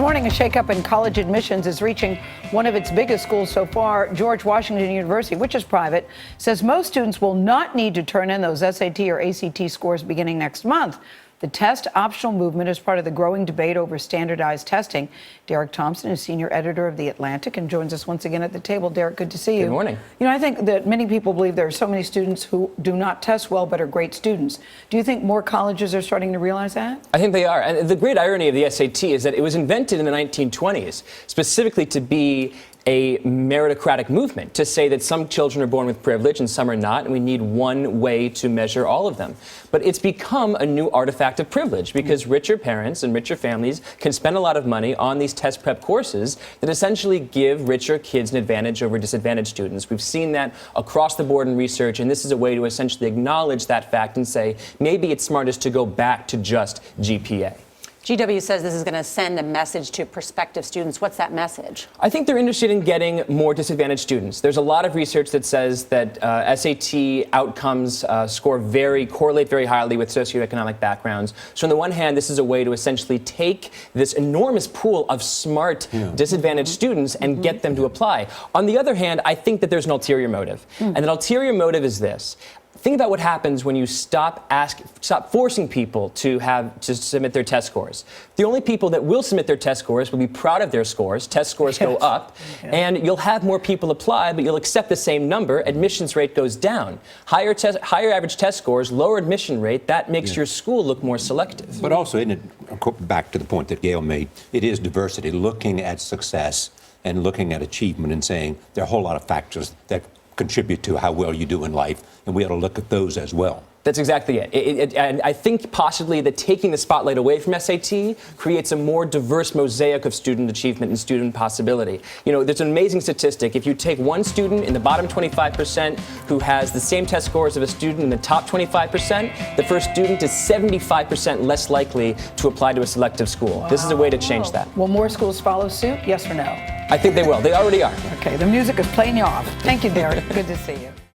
morning, a shakeup in college admissions is reaching one of its biggest schools so far. George Washington University, which is private, says most students will not need to turn in those SAT or ACT scores beginning next month. The test optional movement is part of the growing debate over standardized testing. Derek Thompson is senior editor of The Atlantic and joins us once again at the table. Derek, good to see you. Good morning. You know, I think that many people believe there are so many students who do not test well but are great students. Do you think more colleges are starting to realize that? I think they are. And the great irony of the SAT is that it was invented in the 1920s specifically to be a meritocratic movement, to say that some children are born with privilege and some are not, and we need one way to measure all of them. But it's become a new artifact of privilege because richer parents and richer families can spend a lot of money on these test prep courses that essentially give richer kids an advantage over disadvantaged students. We've seen that across the board in research, and this is a way to essentially acknowledge that fact and say maybe it's smartest to go back to just GPA. GW says this is going to send a message to prospective students. What's that message? I think they're interested in getting more disadvantaged students. There's a lot of research that says that SAT outcomes correlate very highly with socioeconomic backgrounds. So on the one hand, this is a way to essentially take this enormous pool of smart, disadvantaged students and get them to apply. On the other hand, I think that there's an ulterior motive. And that ulterior motive is this. Think about what happens when you stop forcing people to submit their test scores. The only people that will submit their test scores will be proud of their scores. Test scores go up, and you'll have more people apply, but you'll accept the same number. Admissions rate goes down. Higher average test scores, lower admission rate. That makes your school look more selective. But also, isn't it, back to the point that Gail made, it is diversity, looking at success and looking at achievement and saying there are a whole lot of factors that contribute to how well you do in life, and we ought to look at those as well. That's exactly it. And I think possibly that taking the spotlight away from SAT creates a more diverse mosaic of student achievement and student possibility. You know, there's an amazing statistic. If you take one student in the bottom 25% who has the same test scores of a student in the top 25%, the first student is 75% less likely to apply to a selective school. Wow. This is a way to change that. Will more schools follow suit? Yes or no? I think they will. They already are. Okay, the music is playing you off. Thank you, Derek. Good to see you.